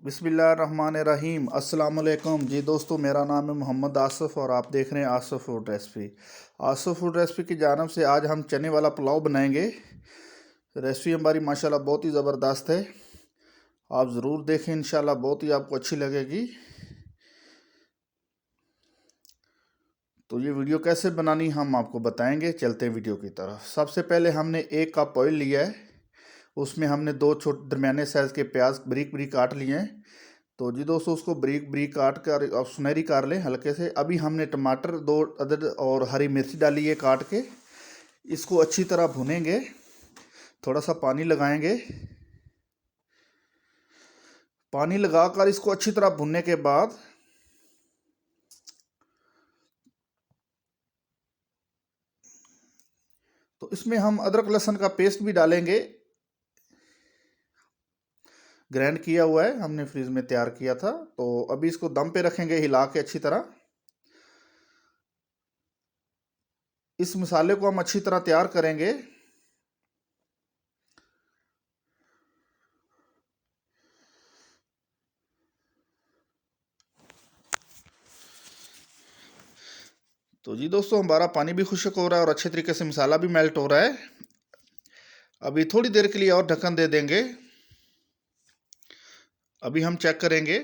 बिस्मिल्लाहिर्रहमानिर्रहीम अस्सलाम वालेकुम जी दोस्तों, मेरा नाम है मोहम्मद आसिफ और आप देख रहे हैं Asif food recipe. Asif food recipe की जानब से आज हम चने वाला पुलाव बनाएंगे। रेसिपी हमारी माशाल्लाह बहुत ही ज़बरदस्त है, आप ज़रूर देखें, इंशाल्लाह बहुत ही आपको अच्छी लगेगी। तो ये वीडियो कैसे बनानी हम आपको बताएंगे, चलते हैं वीडियो की तरफ। सबसे पहले हमने 1 कप ऑयल लिया है, उसमें हमने 2 छोटे दरमियाने साइज़ के प्याज बारीक बारीक काट लिए हैं। तो जी दोस्तों, उसको बारीक बारीक काट कर और सुनहरी काट लें हल्के से। अभी हमने टमाटर 2 अदद और हरी मिर्च डाली है काट के, इसको अच्छी तरह भुनेंगे। थोड़ा सा पानी लगाएंगे, पानी लगाकर इसको अच्छी तरह भुनने के बाद तो इसमें हम अदरक लहसुन का पेस्ट भी डालेंगे, ग्राइंड किया हुआ है, हमने फ्रीज में तैयार किया था। तो अभी इसको दम पे रखेंगे हिला के अच्छी तरह। इस मसाले को हम अच्छी तरह तैयार करेंगे। तो जी दोस्तों, हमारा पानी भी खुश्क हो रहा है और अच्छे तरीके से मसाला भी मेल्ट हो रहा है। अभी थोड़ी देर के लिए और ढक्कन दे देंगे। अभी हम चेक करेंगे,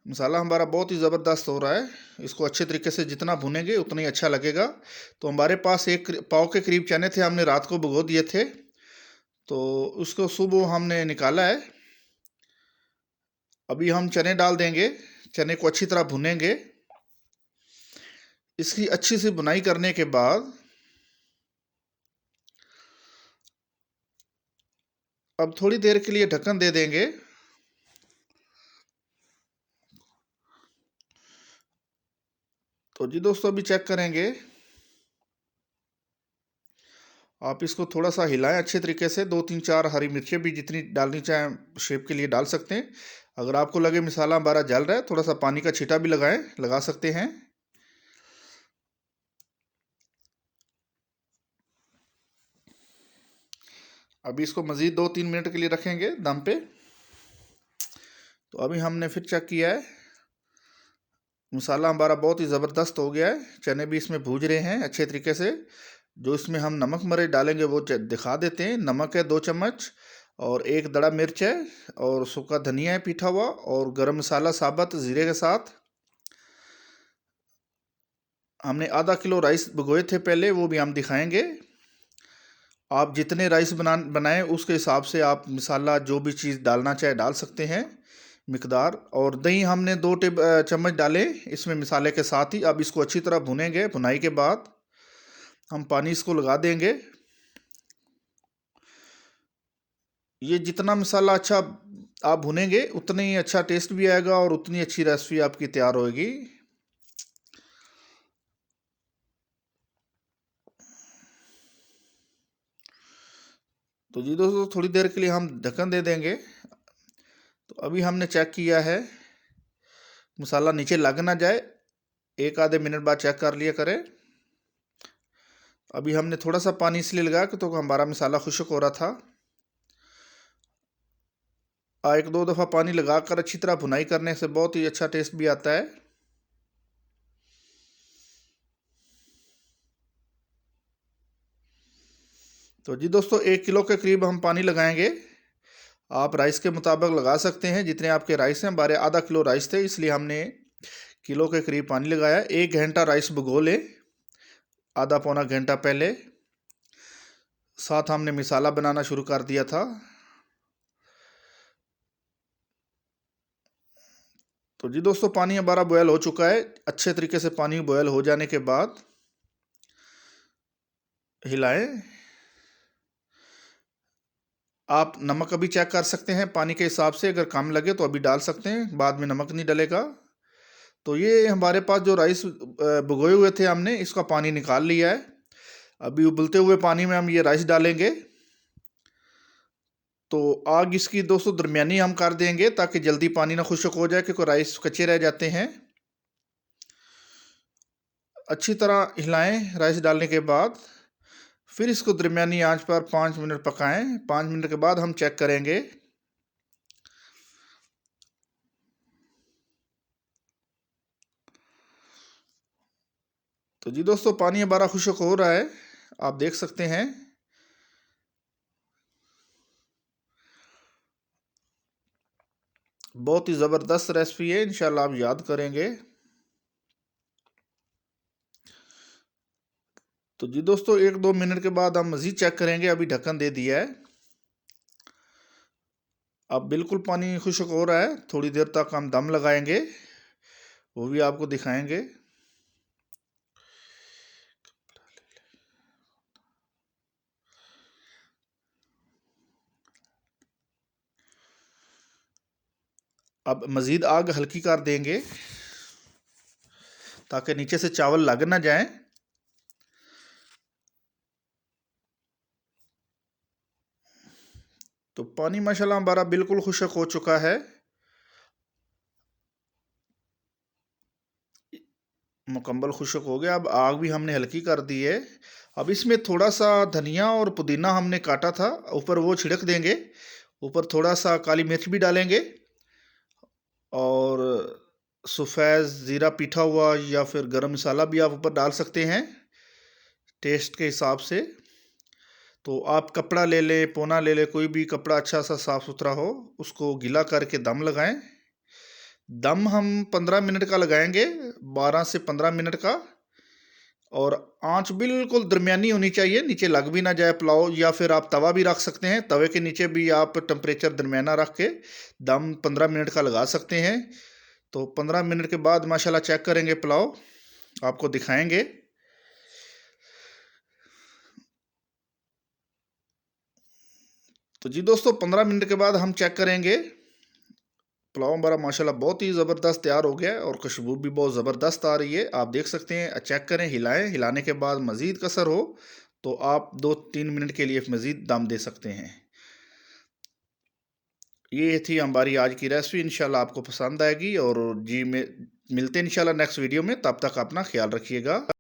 मसाला हमारा बहुत ही ज़बरदस्त हो रहा है। इसको अच्छे तरीके से जितना भुनेंगे उतना ही अच्छा लगेगा। तो हमारे पास 1 पाव के करीब चने थे, हमने रात को भिगो दिए थे, तो उसको सुबह हमने निकाला है। अभी हम चने डाल देंगे, चने को अच्छी तरह भुनेंगे। इसकी अच्छी सी बुनाई करने के बाद अब थोड़ी देर के लिए ढक्कन दे देंगे। तो जी दोस्तों, अभी चेक करेंगे, आप इसको थोड़ा सा हिलाएं अच्छे तरीके से। 2 3 4 हरी मिर्चें भी जितनी डालनी चाहें शेप के लिए डाल सकते हैं। अगर आपको लगे मसाला हमारा जल रहा है, थोड़ा सा पानी का छींटा भी लगा सकते हैं। अभी इसको मज़ीद 2 3 मिनट के लिए रखेंगे दम पे। तो अभी हमने फिर चेक किया है, मसाला हमारा बहुत ही ज़बरदस्त हो गया है। चने भी इसमें भूज रहे हैं अच्छे तरीके से। जो इसमें हम नमक मिर्च डालेंगे वो दिखा देते हैं। नमक है 2 चम्मच, और 1 दड़ा मिर्च है, और सूखा धनिया है पीठा हुआ, और गरम मसाला साबुत ज़ीरे के साथ। हमने आधा किलो राइस भिगोए थे पहले, वो भी हम दिखाएंगे। आप जितने राइस बनाएं उसके हिसाब से आप मसाला जो भी चीज़ डालना चाहे डाल सकते हैं मिकदार। और दही हमने 2 चम्मच डाले इसमें मसाले के साथ ही। अब इसको अच्छी तरह भुनेंगे। भुनाई के बाद हम पानी इसको लगा देंगे। ये जितना मसाला अच्छा आप भुनेंगे उतना ही अच्छा टेस्ट भी आएगा और उतनी अच्छी रेसिपी आपकी तैयार होगी। तो जी दोस्तों, थोड़ी देर के लिए हम ढक्कन दे देंगे। तो अभी हमने चेक किया है, मसाला नीचे लग ना जाए, 1 आधे मिनट बाद चेक कर लिया करें। अभी हमने थोड़ा सा पानी इसलिए लगाया कि तो हमारा मसाला खुश्क हो रहा था। 1 2 दफ़ा पानी लगाकर अच्छी तरह भुनाई करने से बहुत ही अच्छा टेस्ट भी आता है। तो जी दोस्तों, 1 किलो के करीब हम पानी लगाएंगे। आप राइस के मुताबिक लगा सकते हैं जितने आपके राइस हैं। हमारे आधा किलो राइस थे, इसलिए हमने किलो के करीब पानी लगाया। 1 घंटा राइस भिगो ले, आधा पौना घंटा पहले। साथ हमने मसाला बनाना शुरू कर दिया था। तो जी दोस्तों, पानी हमारा बॉयल हो चुका है। अच्छे तरीके से पानी बॉयल हो जाने के बाद हिलाएं। आप नमक अभी चेक कर सकते हैं पानी के हिसाब से, अगर कम लगे तो अभी डाल सकते हैं, बाद में नमक नहीं डलेगा। तो ये हमारे पास जो राइस भिगोए हुए थे हमने, इसका पानी निकाल लिया है। अभी उबलते हुए पानी में हम ये राइस डालेंगे। तो आग इसकी दोस्तों दरमियानी हम कर देंगे ताकि जल्दी पानी ना खुश्क हो जाए, क्योंकि राइस कच्चे रह जाते हैं। अच्छी तरह हिलाएं राइस डालने के बाद। फिर इसको दरमियानी आंच पर 5 मिनट पकाएं। 5 मिनट के बाद हम चेक करेंगे। तो जी दोस्तों, पानी हमारा खुश्क हो रहा है, आप देख सकते हैं। बहुत ही ज़बरदस्त रेसिपी है, इंशाल्लाह आप याद करेंगे। तो जी दोस्तों, 1-2 मिनट के बाद हम मज़ीद चेक करेंगे। अभी ढक्कन दे दिया है। अब बिल्कुल पानी खुश्क हो रहा है। थोड़ी देर तक हम दम लगाएंगे, वो भी आपको दिखाएंगे। अब मज़ीद आग हल्की कर देंगे ताकि नीचे से चावल लग ना जाए। तो पानी माशाल्लाह हमारा बिल्कुल खुश्क हो चुका है, मुकम्मल खुश्क हो गया। अब आग भी हमने हल्की कर दी है। अब इसमें थोड़ा सा धनिया और पुदीना हमने काटा था, ऊपर वो छिड़क देंगे। ऊपर थोड़ा सा काली मिर्च भी डालेंगे और सफ़ेद ज़ीरा पीठा हुआ या फिर गरम मसाला भी आप ऊपर डाल सकते हैं टेस्ट के हिसाब से। तो आप कपड़ा ले लें, पोना ले लें, कोई भी कपड़ा अच्छा सा साफ़ सुथरा हो, उसको गीला करके दम लगाएं। दम हम 15 मिनट का लगाएंगे, 12 से 15 मिनट का। और आंच बिल्कुल दरमियानी होनी चाहिए, नीचे लग भी ना जाए पुलाव। या फिर आप तवा भी रख सकते हैं, तवे के नीचे भी आप टेम्परेचर दरमियाना रख के दम 15 मिनट का लगा सकते हैं। तो 15 मिनट के बाद माशाल्लाह चेक करेंगे पुलाव, आपको दिखाएंगे। तो जी दोस्तों, 15 मिनट के बाद हम चेक करेंगे। पुलाव हमारा माशाल्लाह बहुत ही ज़बरदस्त तैयार हो गया है और खुशबू भी बहुत ज़बरदस्त आ रही है, आप देख सकते हैं। चेक करें, हिलाएं। हिलाने के बाद मज़ीद कसर हो तो आप 2-3 मिनट के लिए मज़ीद दम दे सकते हैं। ये थी हमारी आज की रेसिपी, इंशाल्लाह आपको पसंद आएगी। और जी, मिलते हैं इंशाल्लाह नेक्स्ट वीडियो में। तब तक अपना ख्याल रखिएगा।